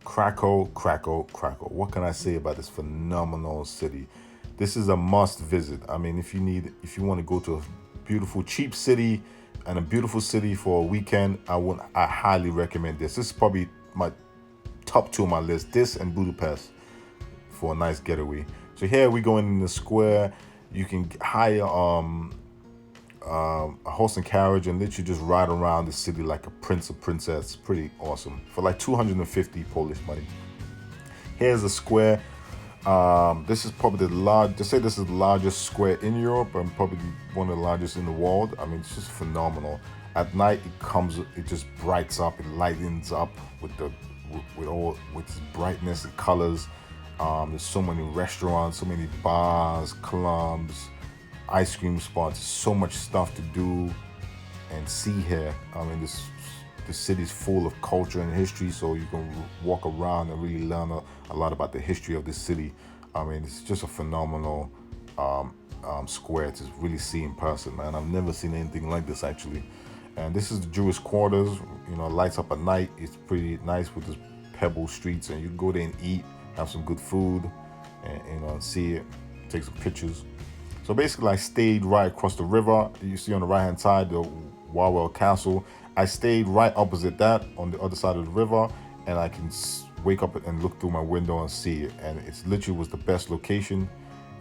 Krakow. What can I say about this phenomenal city? This is a must visit. I mean, if you want to go to a beautiful, cheap city and a beautiful city for a weekend, I highly recommend this. This is probably my top two on my list. This and Budapest for a nice getaway. So here we go in the square. You can hire a horse and carriage and literally just ride around the city like a prince or princess. Pretty awesome for like 250 Polish money. Here's a square. This is probably the large. They say this is the largest square in Europe and probably one of the largest in the world. I mean, it's just phenomenal. At night, it just brights up, it lightens up with its brightness and colors. There's so many restaurants, so many bars, clubs, ice cream spots, so much stuff to do and see here. I mean, the city's full of culture and history, so you can walk around and really learn a lot about the history of this city. I mean, it's just a phenomenal square to really see in person, man. I've never seen anything like this actually. And this is the Jewish quarters. You know, lights up at night. It's pretty nice with the pebble streets, and you can go there and eat, have some good food, and see it, take some pictures. So basically, I stayed right across the river. You see on the right hand side the Wawel Castle. I stayed right opposite that on the other side of the river, and I can wake up and look through my window and see it. And it's literally was the best location.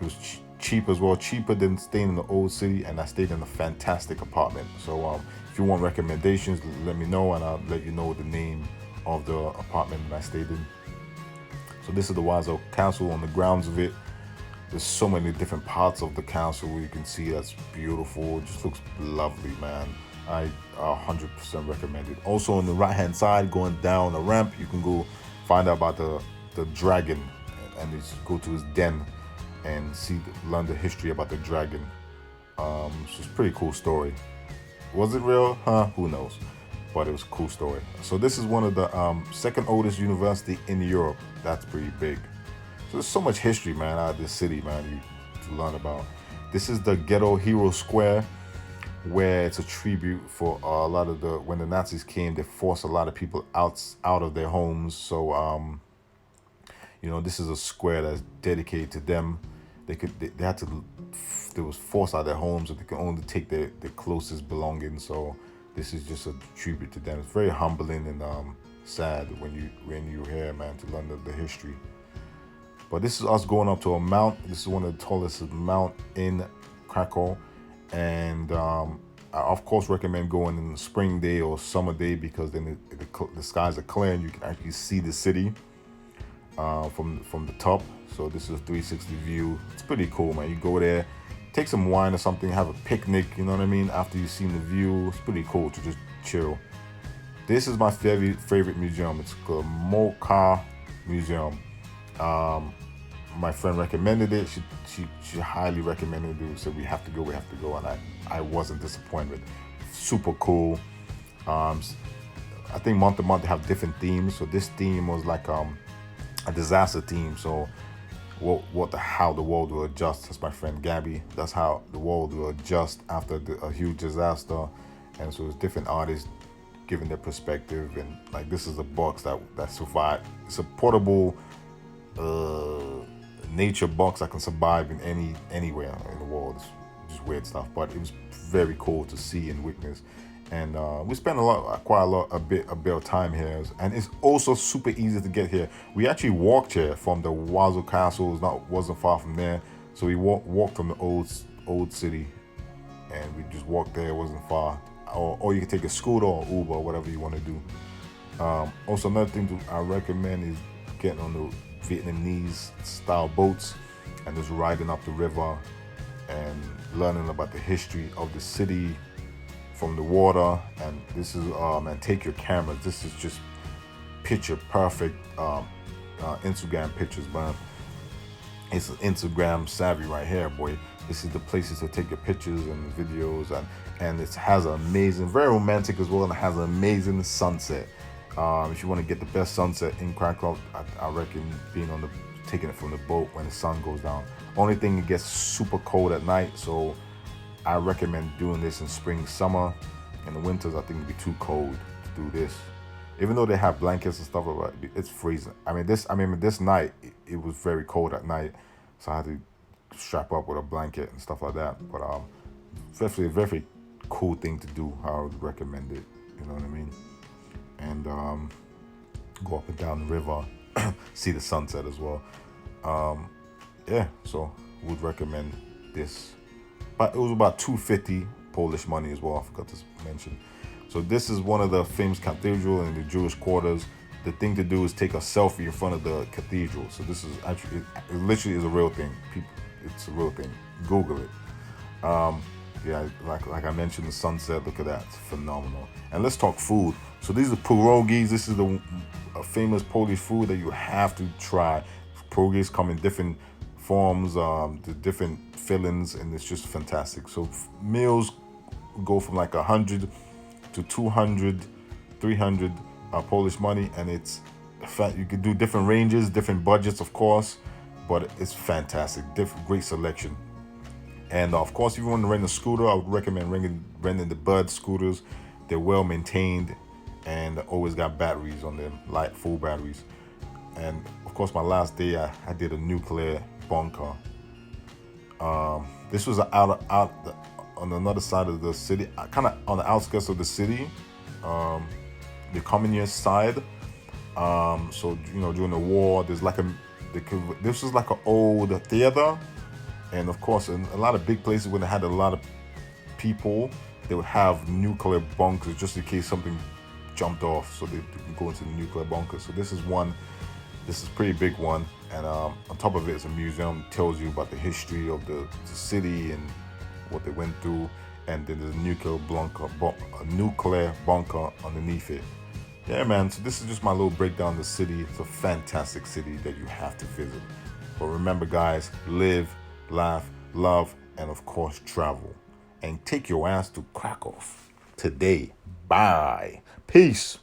It was cheap as well, cheaper than staying in the old city, and I stayed in a fantastic apartment. So if you want recommendations, let me know, and I'll let you know the name of the apartment that I stayed in. So this is the Wawel Castle. On the grounds of it, there's so many different parts of the castle where you can see that's beautiful. It just looks lovely, man. I 100% recommend it. Also on the right hand side, going down a ramp, you can go find out about the dragon, and just go to his den and learn the history about the dragon. It's just a pretty cool story. Was it real? Who knows? But it was a cool story. So this is one of the second oldest university in Europe. That's pretty big. So there's so much history, man, out of this city, man, to learn about. This is the Ghetto Hero Square, where it's a tribute for a lot of when the Nazis came, they forced a lot of people out of their homes. So this is a square that's dedicated to them. They was forced out of their homes, and they could only take their closest belongings. So this is just a tribute to them. It's very humbling and sad when you're here, man, to learn the history. But this is us going up to a mount. This is one of the tallest mount in Krakow, and I of course recommend going in the spring day or summer day, because then the skies are clear and you can actually see the city from the top. So this is a 360 view. It's pretty cool, man. You go there, take some wine or something, have a picnic, you know what I mean, after you've seen the view. It's pretty cool to just chill. This is my favorite museum. It's called Moka Museum. My friend recommended it. She highly recommended it. Said we have to go, and I wasn't disappointed. Super cool. I think month to month they have different themes. So this theme was like a disaster theme. So how the world will adjust. That's my friend Gabby. That's how the world will adjust after a huge disaster. And so it's different artists giving their perspective. And like this is a box that survived. It's a portable nature box that can survive in anywhere in the world. It's just weird stuff, but it was very cool to see and witness. And we spent a bit of time here, and it's also super easy to get here. We actually walked here from the Wawel Castle. Wasn't far from there, so we walked from the old city, and we just walked there. It wasn't far, or you can take a scooter or Uber or whatever you want to do. Also, another thing I recommend is getting on the Vietnamese style boats and just riding up the river and learning about the history of the city from the water. And this is and take your cameras. This is just picture perfect Instagram pictures, man. It's Instagram savvy right here, boy. This is the places to take your pictures and videos, and it has an amazing, very romantic as well, and it has an amazing sunset. If you want to get the best sunset in Krakow, I reckon taking it from the boat when the sun goes down. Only thing, it gets super cold at night, so I recommend doing this in spring, summer. In the winters, I think it'd be too cold to do this. Even though they have blankets and stuff like that, it's freezing. This night it was very cold at night, so I had to strap up with a blanket and stuff like that. But definitely a very cool thing to do. I would recommend it. You know what I mean? And go up and down the river, see the sunset as well. Yeah, so would recommend this. But it was about 250 Polish money as well. I forgot to mention. So this is one of the famous cathedral in the Jewish quarters. The thing to do is take a selfie in front of the cathedral. So this is actually, it literally is a real thing. People, it's a real thing. Google it. Yeah, like I mentioned, the sunset. Look at that, it's phenomenal. And let's talk food. So these are pierogies. This is a famous Polish food that you have to try. Pierogies come in different forms, the different fillings, and it's just fantastic. So meals go from like 100 to 200, 300 Polish money, and it's you could do different ranges, different budgets, of course, but it's fantastic. Great selection. And of course, if you want to rent a scooter, I would recommend renting the Bud scooters. They're well maintained and always got batteries on them, light full batteries. And of course, my last day, I did a nuclear bunker. This was out on another side of the city, kind of on the outskirts of the city, the communist side. So during the war, there's like this was like an old theater, and of course, in a lot of big places when they had a lot of people, they would have nuclear bunkers just in case something jumped off, so they could go into the nuclear bunker. So this is one. This is a pretty big one, and on top of it is a museum. It tells you about the history of the city and what they went through, and then there's a nuclear bunker underneath it. Yeah, man. So this is just my little breakdown of the city. It's a fantastic city that you have to visit. But remember, guys, live, laugh, love, and of course, travel. And take your ass to Krakow today. Bye. Peace.